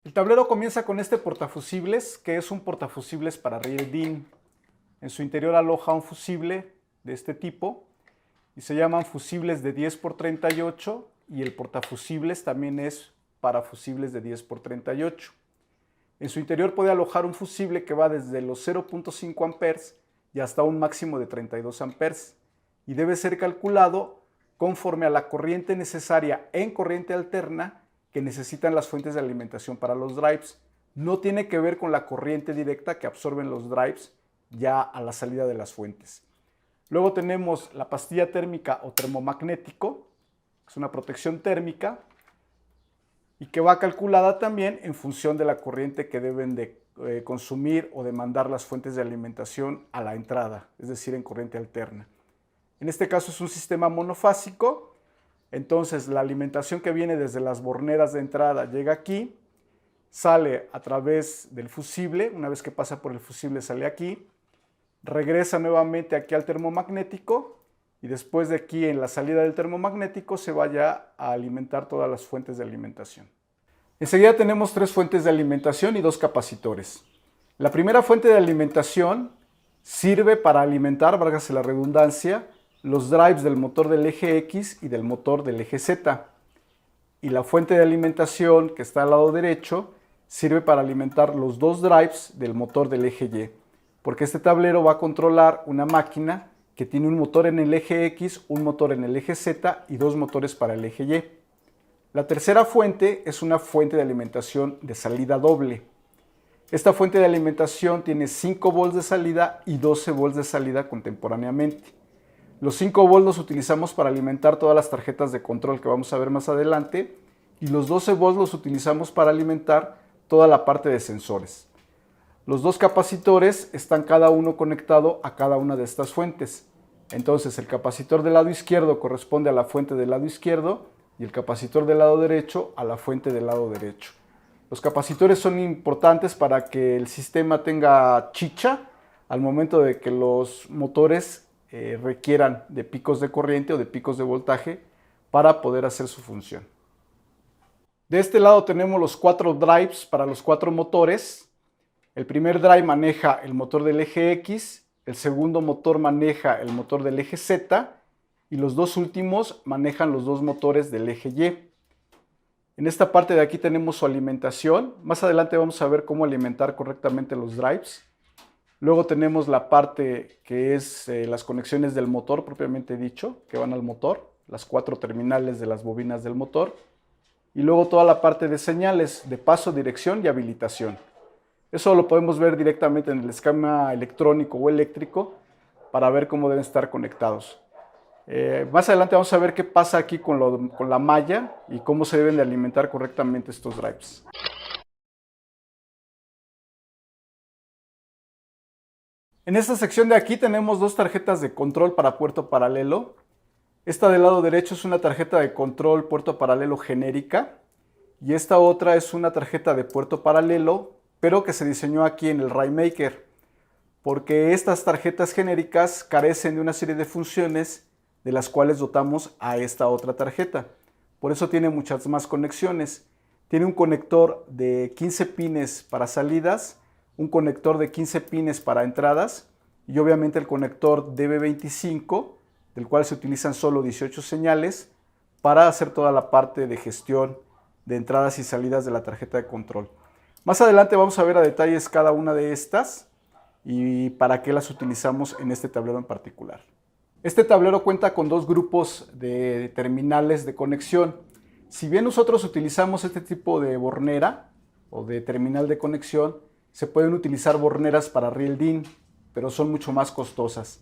El tablero comienza con este portafusibles, que es un portafusibles para riel DIN. En su interior aloja un fusible de este tipo y se llaman fusibles de 10x38 y el portafusibles también es para fusibles de 10x38. En su interior puede alojar un fusible que va desde los 0.5 amperes y hasta un máximo de 32 amperes y debe ser calculado conforme a la corriente necesaria en corriente alterna que necesitan las fuentes de alimentación para los drives. No tiene que ver con la corriente directa que absorben los drives ya a la salida de las fuentes. Luego tenemos la pastilla térmica o termomagnético, que es una protección térmica y que va calculada también en función de la corriente que deben de consumir o demandar las fuentes de alimentación a la entrada, es decir, en corriente alterna. En este caso es un sistema monofásico, entonces la alimentación que viene desde las borneras de entrada llega aquí, sale a través del fusible, una vez que pasa por el fusible sale aquí, regresa nuevamente aquí al termomagnético y después de aquí en la salida del termomagnético se vaya a alimentar todas las fuentes de alimentación. Enseguida tenemos tres fuentes de alimentación y dos capacitores. La primera fuente de alimentación sirve para alimentar, válgase la redundancia, los drives del motor del eje X y del motor del eje Z. Y la fuente de alimentación que está al lado derecho sirve para alimentar los dos drives del motor del eje Y, porque este tablero va a controlar una máquina que tiene un motor en el eje X, un motor en el eje Z y dos motores para el eje Y. La tercera fuente es una fuente de alimentación de salida doble. Esta fuente de alimentación tiene 5 volts de salida y 12 volts de salida contemporáneamente. Los 5 volts los utilizamos para alimentar todas las tarjetas de control que vamos a ver más adelante y los 12 volts los utilizamos para alimentar toda la parte de sensores. Los dos capacitores están cada uno conectado a cada una de estas fuentes. Entonces el capacitor del lado izquierdo corresponde a la fuente del lado izquierdo y el capacitor del lado derecho a la fuente del lado derecho. Los capacitores son importantes para que el sistema tenga chicha al momento de que los motores requieran de picos de corriente o de picos de voltaje para poder hacer su función. De este lado tenemos los 4 drives para los 4 motores. El primer drive maneja el motor del eje X, el segundo motor maneja el motor del eje Z y los dos últimos manejan los dos motores del eje Y. En esta parte de aquí tenemos su alimentación. Más adelante vamos a ver cómo alimentar correctamente los drives. Luego tenemos la parte que es las conexiones del motor propiamente dicho, que van al motor, las 4 terminales de las bobinas del motor. Y luego toda la parte de señales de paso, dirección y habilitación. Eso lo podemos ver directamente en el esquema electrónico o eléctrico para ver cómo deben estar conectados. Más adelante vamos a ver qué pasa aquí con la malla y cómo se deben de alimentar correctamente estos drives. En esta sección de aquí tenemos dos tarjetas de control para puerto paralelo. Esta del lado derecho es una tarjeta de control puerto paralelo genérica y esta otra es una tarjeta de puerto paralelo, pero que se diseñó aquí en el Rainmaker, porque estas tarjetas genéricas carecen de una serie de funciones de las cuales dotamos a esta otra tarjeta. Por eso tiene muchas más conexiones. Tiene un conector de 15 pines para salidas, un conector de 15 pines para entradas y obviamente el conector DB25, del cual se utilizan solo 18 señales para hacer toda la parte de gestión de entradas y salidas de la tarjeta de control. Más adelante vamos a ver a detalles cada una de estas y para qué las utilizamos en este tablero en particular. Este tablero cuenta con dos grupos de terminales de conexión. Si bien nosotros utilizamos este tipo de bornera o de terminal de conexión, se pueden utilizar borneras para riel DIN, pero son mucho más costosas.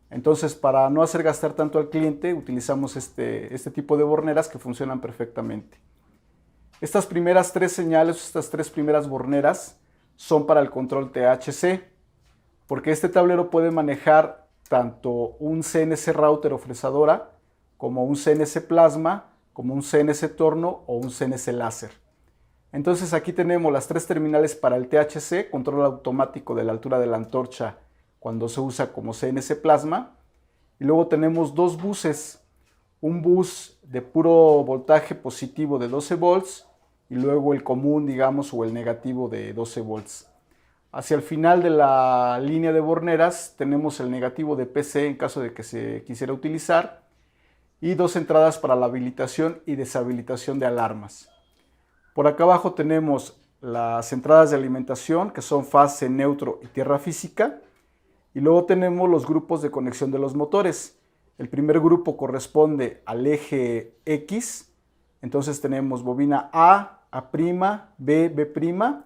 Entonces, para no hacer gastar tanto al cliente, utilizamos este tipo de borneras que funcionan perfectamente. Estas primeras 3 señales, estas 3 primeras borneras, son para el control THC, porque este tablero puede manejar tanto un CNC router o fresadora, como un CNC plasma, como un CNC torno o un CNC láser. Entonces aquí tenemos las 3 terminales para el THC, control automático de la altura de la antorcha cuando se usa como CNC plasma. Y luego tenemos 2 buses, un bus de puro voltaje positivo de 12 volts y luego el común, digamos, o el negativo de 12 volts. Hacia el final de la línea de borneras tenemos el negativo de PC en caso de que se quisiera utilizar y dos entradas para la habilitación y deshabilitación de alarmas. Por acá abajo tenemos las entradas de alimentación, que son fase, neutro y tierra física. Y luego tenemos los grupos de conexión de los motores. El primer grupo corresponde al eje X. Entonces tenemos bobina A, A', B, B'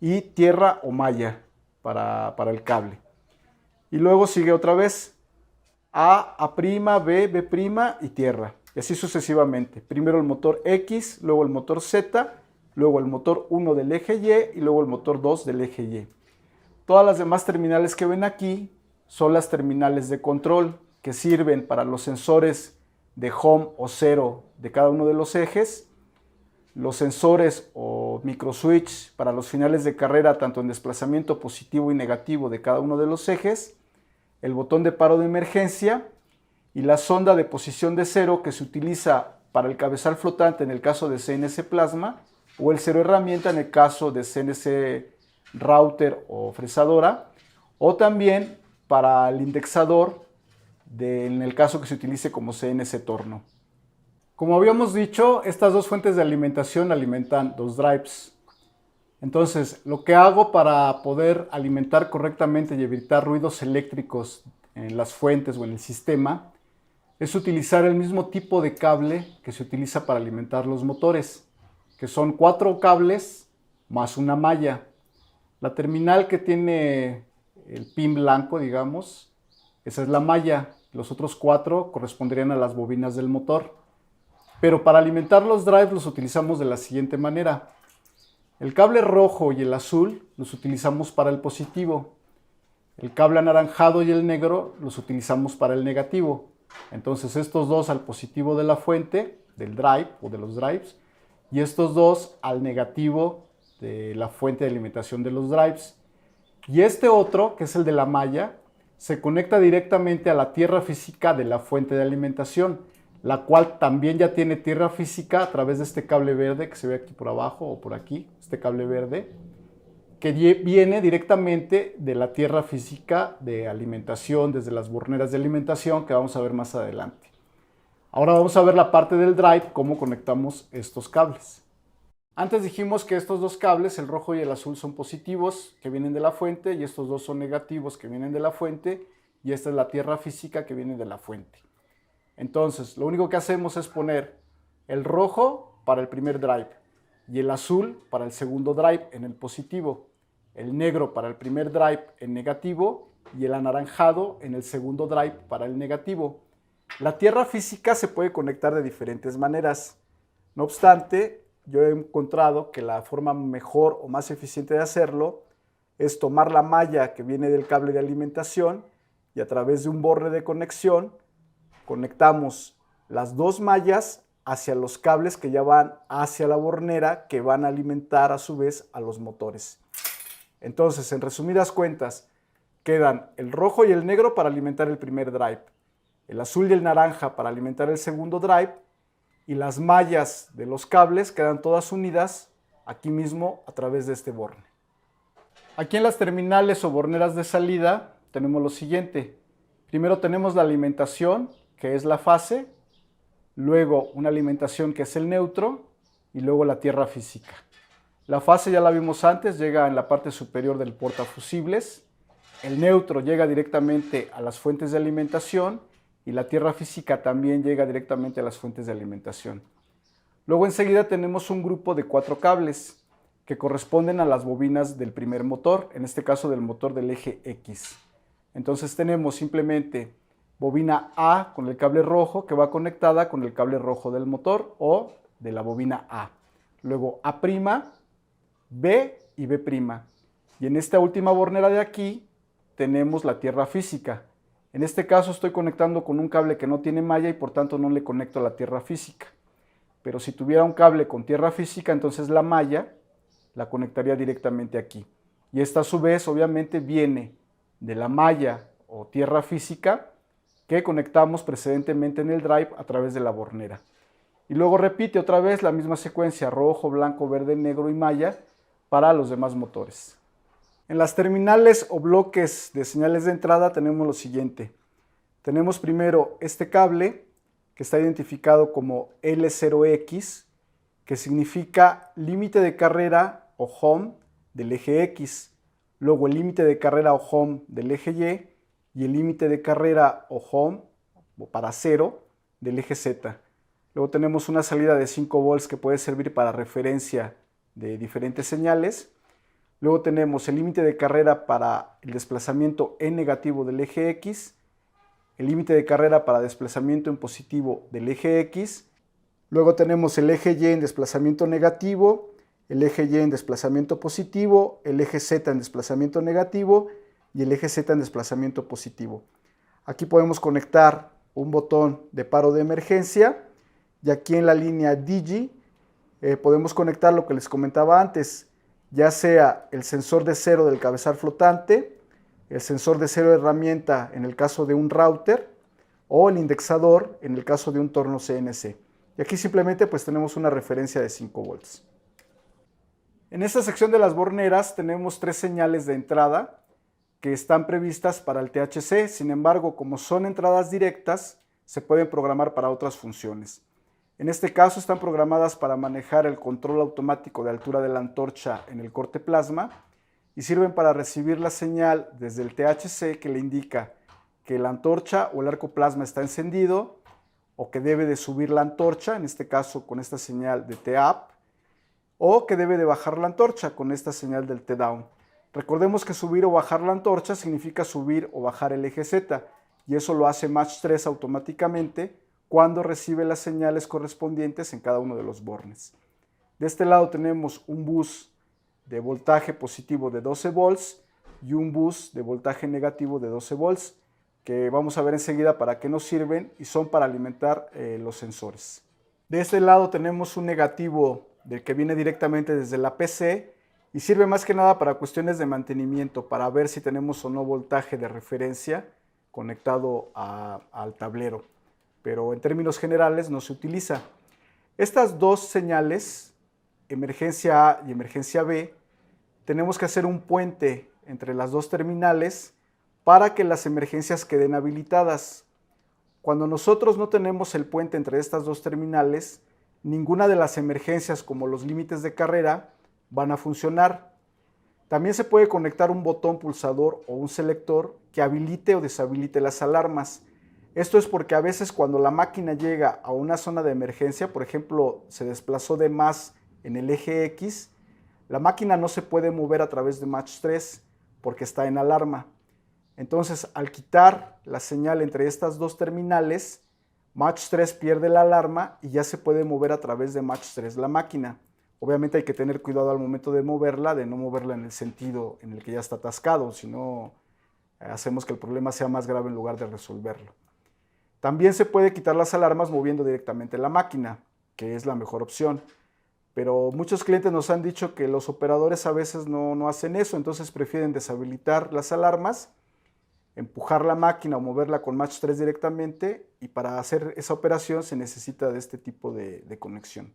y tierra o malla para el cable. Y luego sigue otra vez A, A', B, B' y tierra. Y así sucesivamente. Primero el motor X, luego el motor Z, luego el motor 1 del eje Y y luego el motor 2 del eje Y. Todas las demás terminales que ven aquí son las terminales de control que sirven para los sensores de home o cero de cada uno de los ejes, los sensores o microswitch para los finales de carrera tanto en desplazamiento positivo y negativo de cada uno de los ejes, el botón de paro de emergencia y la sonda de posición de cero que se utiliza para el cabezal flotante en el caso de CNC Plasma o el cero herramienta en el caso de CNC router o fresadora, o también para el indexador en el caso que se utilice como CNC torno. Como habíamos dicho, estas dos fuentes de alimentación alimentan dos drives. Entonces, lo que hago para poder alimentar correctamente y evitar ruidos eléctricos en las fuentes o en el sistema es utilizar el mismo tipo de cable que se utiliza para alimentar los motores, que son 4 cables más una malla. La terminal que tiene el pin blanco, digamos, esa es la malla. Los otros 4 corresponderían a las bobinas del motor. Pero para alimentar los drives los utilizamos de la siguiente manera. El cable rojo y el azul los utilizamos para el positivo. El cable anaranjado y el negro los utilizamos para el negativo. Entonces estos dos al positivo de la fuente, del drive o de los drives, y estos dos al negativo de la fuente de alimentación de los drives. Y este otro, que es el de la malla, se conecta directamente a la tierra física de la fuente de alimentación, la cual también ya tiene tierra física a través de este cable verde que se ve aquí por abajo o por aquí, este cable verde, que viene directamente de la tierra física de alimentación, desde las borneras de alimentación que vamos a ver más adelante. Ahora vamos a ver la parte del drive, cómo conectamos estos cables. Antes dijimos que estos dos cables, el rojo y el azul, son positivos que vienen de la fuente y estos dos son negativos que vienen de la fuente y esta es la tierra física que viene de la fuente. Entonces, lo único que hacemos es poner el rojo para el primer drive y el azul para el segundo drive en el positivo, el negro para el primer drive en negativo y el anaranjado en el segundo drive para el negativo. La tierra física se puede conectar de diferentes maneras. No obstante, yo he encontrado que la forma mejor o más eficiente de hacerlo es tomar la malla que viene del cable de alimentación y a través de un borne de conexión conectamos las dos mallas hacia los cables que ya van hacia la bornera que van a alimentar a su vez a los motores. Entonces, en resumidas cuentas, quedan el rojo y el negro para alimentar el primer drive, el azul y el naranja para alimentar el segundo drive y las mallas de los cables quedan todas unidas aquí mismo a través de este borne. Aquí en las terminales o borneras de salida tenemos lo siguiente. Primero tenemos la alimentación, que es la fase, luego una alimentación que es el neutro y luego la tierra física. La fase ya la vimos antes, llega en la parte superior del portafusibles, el neutro llega directamente a las fuentes de alimentación y la tierra física también llega directamente a las fuentes de alimentación. Luego enseguida tenemos un grupo de 4 cables que corresponden a las bobinas del primer motor, en este caso del motor del eje X. Entonces tenemos simplemente bobina A con el cable rojo que va conectada con el cable rojo del motor o de la bobina A. Luego A', B y B'. Y en esta última bornera de aquí tenemos la tierra física. En este caso estoy conectando con un cable que no tiene malla y por tanto no le conecto a la tierra física. Pero si tuviera un cable con tierra física, entonces la malla la conectaría directamente aquí. Y esta a su vez obviamente viene de la malla o tierra física que conectamos precedentemente en el drive a través de la bornera. y luego repite otra vez la misma secuencia rojo, blanco, verde, negro y maya para los demás motores. En las terminales o bloques de señales de entrada tenemos lo siguiente. Tenemos primero este cable que está identificado como L0X, que significa límite de carrera o home del eje X, luego el límite de carrera o home del eje Y y el límite de carrera o home o para 0 del eje Z. Luego tenemos una salida de 5 volts que puede servir para referencia de diferentes señales. Luego tenemos el límite de carrera para el desplazamiento en negativo del eje X, el límite de carrera para desplazamiento en positivo del eje X. Luego tenemos el eje Y en desplazamiento negativo, el eje Y en desplazamiento positivo, el eje Z en desplazamiento negativo y el eje Z en desplazamiento positivo. Aquí podemos conectar un botón de paro de emergencia y aquí en la línea Digi podemos conectar lo que les comentaba antes, ya sea el sensor de cero del cabezal flotante, el sensor de cero de herramienta en el caso de un router o el indexador en el caso de un torno CNC. Y aquí simplemente pues tenemos una referencia de 5 volts. En esta sección de las borneras tenemos 3 señales de entrada que están previstas para el THC, sin embargo, como son entradas directas, se pueden programar para otras funciones. En este caso están programadas para manejar el control automático de altura de la antorcha en el corte plasma y sirven para recibir la señal desde el THC que le indica que la antorcha o el arco plasma está encendido o que debe de subir la antorcha, en este caso con esta señal de T-up, o que debe de bajar la antorcha con esta señal del T-down. Recordemos que subir o bajar la antorcha significa subir o bajar el eje Z, y eso lo hace Match 3 automáticamente cuando recibe las señales correspondientes en cada uno de los bornes. De este lado tenemos un bus de voltaje positivo de 12 volts y un bus de voltaje negativo de 12 volts, que vamos a ver enseguida para qué nos sirven y son para alimentar los sensores. De este lado tenemos un negativo del que viene directamente desde la PC y sirve más que nada para cuestiones de mantenimiento, para ver si tenemos o no voltaje de referencia conectado al tablero, pero en términos generales no se utiliza. Estas dos señales, emergencia A y emergencia B, tenemos que hacer un puente entre las dos terminales para que las emergencias queden habilitadas. Cuando nosotros no tenemos el puente entre estas dos terminales, ninguna de las emergencias como los límites de carrera van a funcionar. También se puede conectar un botón pulsador o un selector que habilite o deshabilite las alarmas. Esto es porque a veces cuando la máquina llega a una zona de emergencia, por ejemplo, se desplazó de más en el eje X, la máquina no se puede mover a través de Match 3 porque está en alarma. Entonces, al quitar la señal entre estas dos terminales, Match 3 pierde la alarma y ya se puede mover a través de Match 3 la máquina. Obviamente hay que tener cuidado al momento de moverla, de no moverla en el sentido en el que ya está atascado, si no hacemos que el problema sea más grave en lugar de resolverlo. También se puede quitar las alarmas moviendo directamente la máquina, que es la mejor opción. Pero muchos clientes nos han dicho que los operadores a veces no hacen eso, entonces prefieren deshabilitar las alarmas, empujar la máquina o moverla con Match 3 directamente, y para hacer esa operación se necesita de este tipo de conexión.